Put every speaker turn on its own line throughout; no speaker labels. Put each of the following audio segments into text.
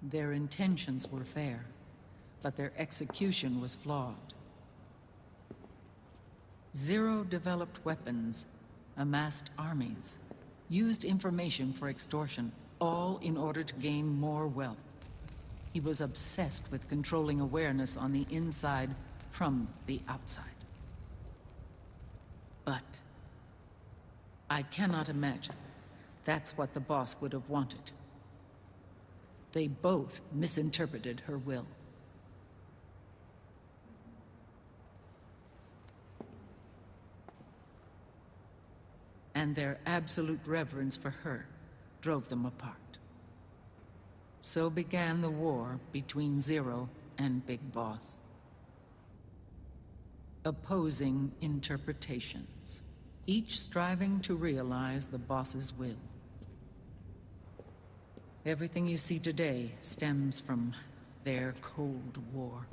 Their intentions were fair, but their execution was flawed. Zero developed weapons, amassed armies, used information for extortion, all in order to gain more wealth. He was obsessed with controlling awareness on the inside from the outside. But I cannot imagine that's what the boss would have wanted. They both misinterpreted her will. And their absolute reverence for her drove them apart. So began the war between Zero and Big Boss. Opposing interpretations, each striving to realize the boss's will. Everything you see today stems from their Cold War.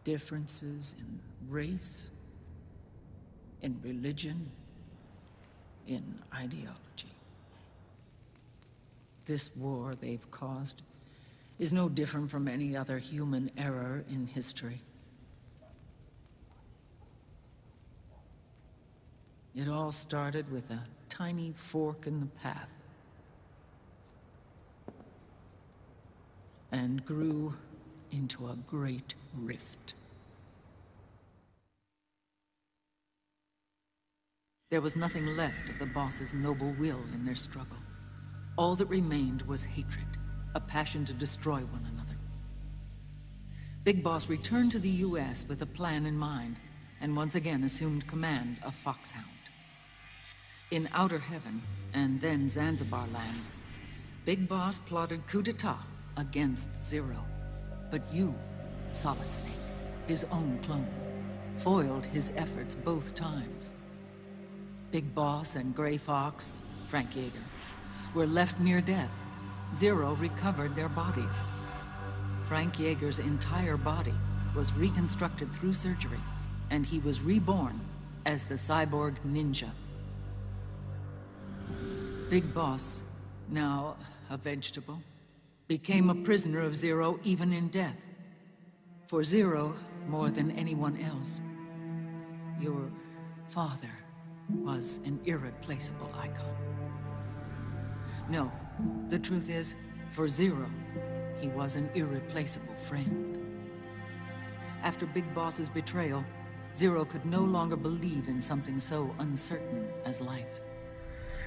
Differences in race, in religion, in ideology. This war they've caused is no different from any other human error in history. It all started with a tiny fork in the path and grew into a great rift. There was nothing left of the boss's noble will in their struggle. All that remained was hatred, a passion to destroy one another. Big Boss returned to the US with a plan in mind, and once again assumed command of Foxhound. In Outer Heaven, and then Zanzibar Land, Big Boss plotted coup d'etat against Zero. But you, Solid Snake, his own clone, foiled his efforts both times. Big Boss and Gray Fox, Frank Yeager, were left near death. Zero recovered their bodies. Frank Yeager's entire body was reconstructed through surgery, and he was reborn as the cyborg ninja. Big Boss, now a vegetable, became a prisoner of Zero even in death. For Zero, more than anyone else, your father was an irreplaceable icon. No, the truth is, for Zero, he was an irreplaceable friend. After Big Boss's betrayal, Zero could no longer believe in something so uncertain as life.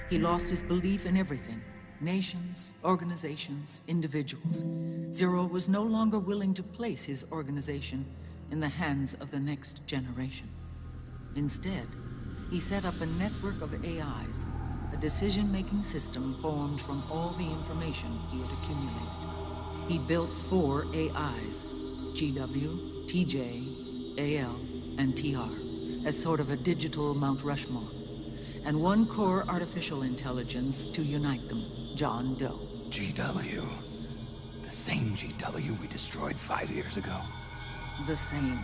He lost his belief in everything. Nations, organizations, individuals. Zero was no longer willing to place his organization in the hands of the next generation. Instead, he set up a network of AIs, a decision-making system formed from all the information he had accumulated. He built 4 AIs, GW, TJ, AL, and TR, as sort of a digital Mount Rushmore, and 1 core artificial intelligence to unite them, John Doe.
GW. The same GW we destroyed 5 years ago.
The same.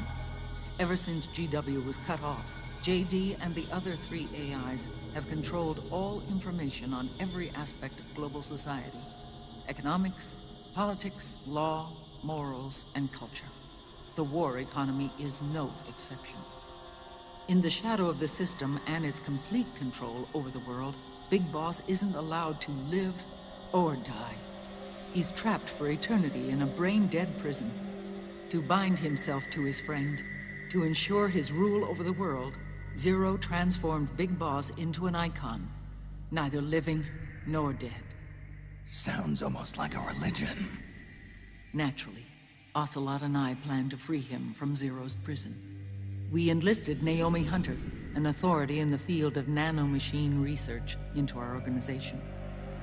Ever since GW was cut off, JD and the other 3 AIs have controlled all information on every aspect of global society. Economics, politics, law, morals, and culture. The war economy is no exception. In the shadow of the system and its complete control over the world, Big Boss isn't allowed to live or die. He's trapped for eternity in a brain-dead prison. To bind himself to his friend, to ensure his rule over the world, Zero transformed Big Boss into an icon, neither living nor dead.
Sounds almost like a religion.
Naturally, Ocelot and I plan to free him from Zero's prison. We enlisted Naomi Hunter, an authority in the field of nanomachine research, into our organization.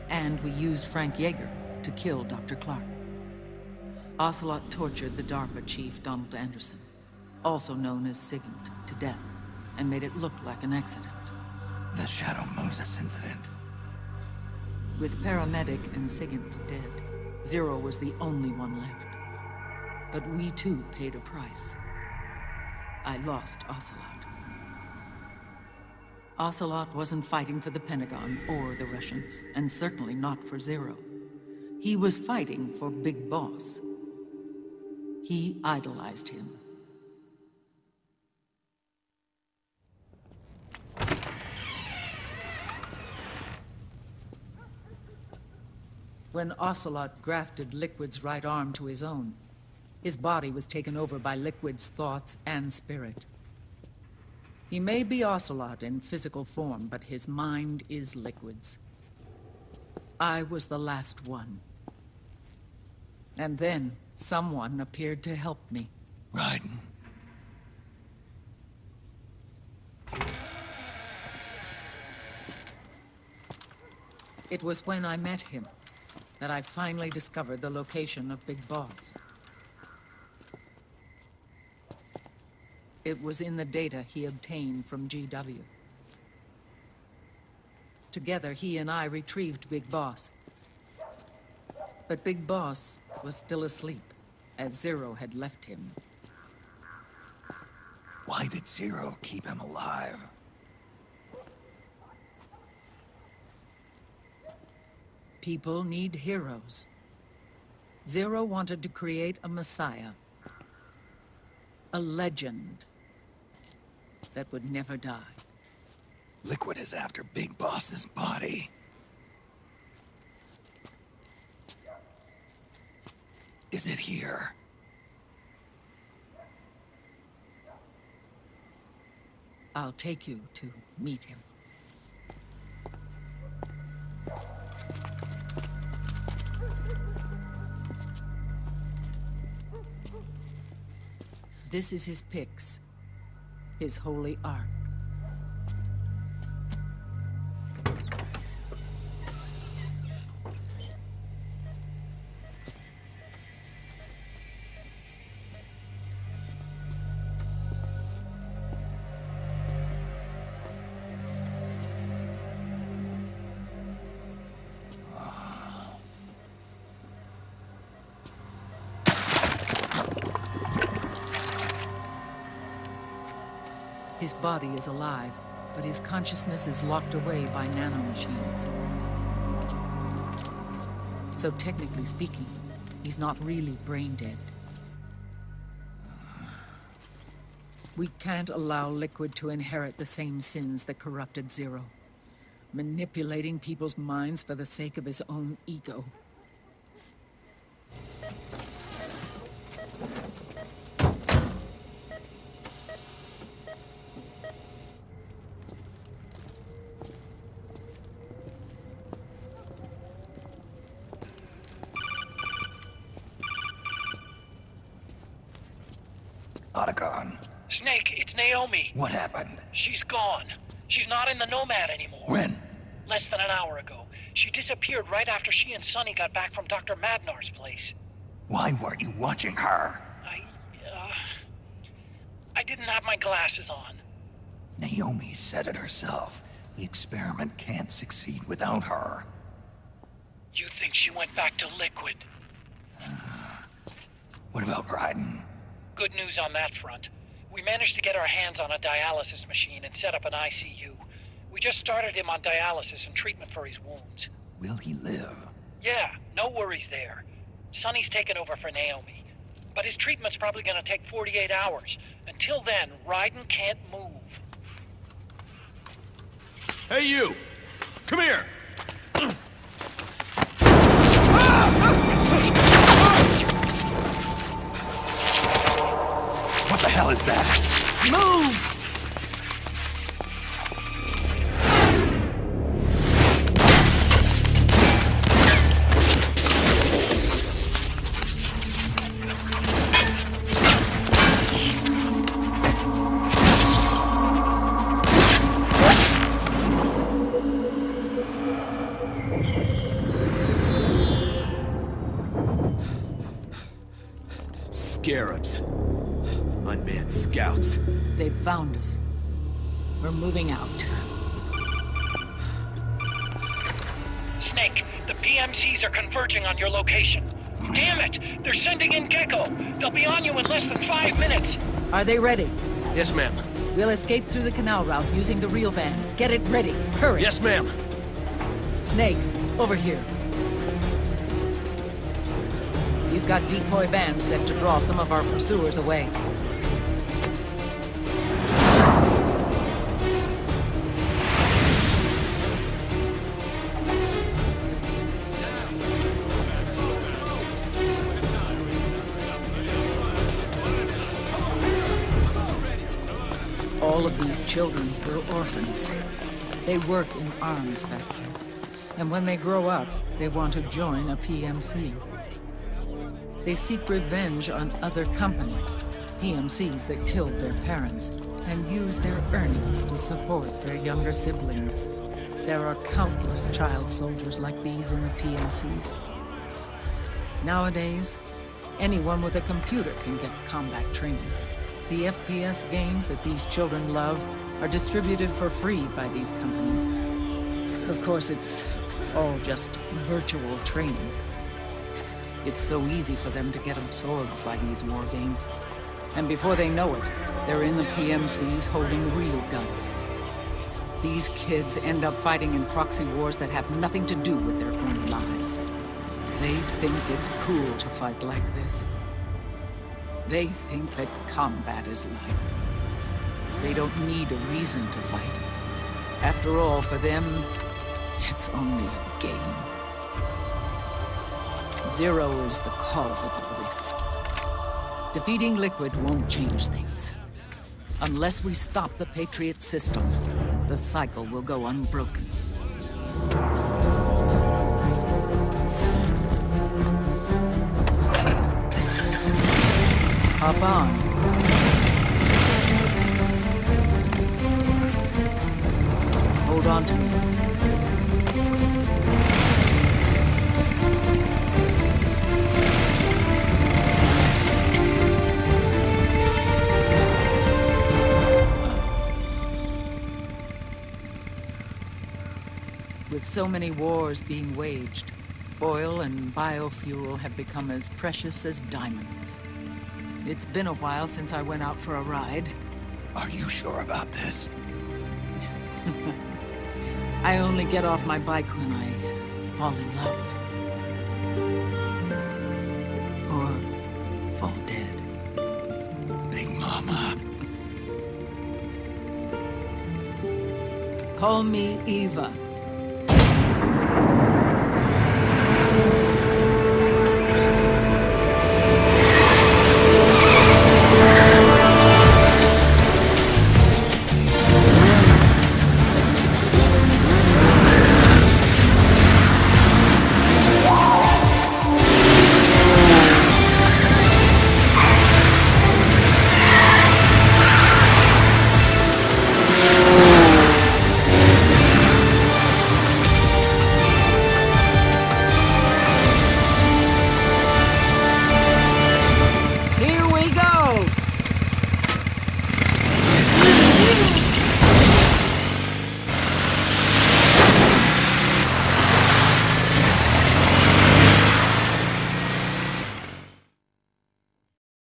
And we used Frank Yeager to kill Dr. Clark. Ocelot tortured the DARPA chief, Donald Anderson, also known as Sigint, to death, and made it look like an accident.
The Shadow Moses incident.
With Paramedic and Sigint dead, Zero was the only one left. But we too paid a price. I lost Ocelot. Ocelot wasn't fighting for the Pentagon or the Russians, and certainly not for Zero. He was fighting for Big Boss. He idolized him. When Ocelot grafted Liquid's right arm to his own, his body was taken over by Liquid's thoughts and spirit. He may be Ocelot in physical form, but his mind is Liquid's. I was the last one. And then someone appeared to help me.
Raiden.
It was when I met him that I finally discovered the location of Big Boss. It was in the data he obtained from GW. Together, he and I retrieved Big Boss. But Big Boss was still asleep, as Zero had left him.
Why did Zero keep him alive?
People need heroes. Zero wanted to create a messiah. A legend that would never die.
Liquid is after Big Boss's body. Is it here?
I'll take you to meet him. This is his pyx, his holy ark. His body is alive, but his consciousness is locked away by nanomachines. So technically speaking, he's not really brain dead. We can't allow Liquid to inherit the same sins that corrupted Zero. Manipulating people's minds for the sake of his own ego.
Otacon.
Snake, it's Naomi.
What happened?
She's gone. She's not in the Nomad anymore.
When?
Less than an hour ago. She disappeared right after she and Sonny got back from Dr. Madnar's place.
Why weren't you watching her?
I didn't have my glasses on.
Naomi said it herself. The experiment can't succeed without her.
You think she went back to Liquid?
What about Raiden?
Good news on that front. We managed to get our hands on a dialysis machine and set up an ICU. We just started him on dialysis and treatment for his wounds.
Will he live?
Yeah, no worries there. Sonny's taken over for Naomi. But his treatment's probably gonna take 48 hours. Until then, Raiden can't move.
Hey, you! Come here!
What the hell is that?
Move!
Scarabs. Unmanned scouts.
They've found us. We're moving out.
Snake, the PMCs are converging on your location. Damn it! They're sending in Gecko! They'll be on you in less than 5 minutes!
Are they ready?
Yes, ma'am.
We'll escape through the canal route using the real van. Get it ready. Hurry.
Yes, ma'am.
Snake, over here. We've got decoy vans set to draw some of our pursuers away. All of these children were orphans. They work in arms factories. And when they grow up, they want to join a PMC. They seek revenge on other companies, PMCs that killed their parents, and use their earnings to support their younger siblings. There are countless child soldiers like these in the PMCs. Nowadays, anyone with a computer can get combat training. The FPS games that these children love are distributed for free by these companies. Of course, it's all just virtual training. It's so easy for them to get absorbed by these war games. And before they know it, they're in the PMCs holding real guns. These kids end up fighting in proxy wars that have nothing to do with their own lives. They think it's cool to fight like this. They think that combat is life. They don't need a reason to fight. After all, for them, it's only a game. Zero is the cause of all this. Defeating Liquid won't change things. Unless we stop the Patriot system, the cycle will go unbroken. Hop on. Hold on to me. With so many wars being waged, oil and biofuel have become as precious as diamonds. It's been a while since I went out for a ride.
Are you sure about this?
I only get off my bike when I fall in love. Or fall dead.
Big Mama.
Call me Eva.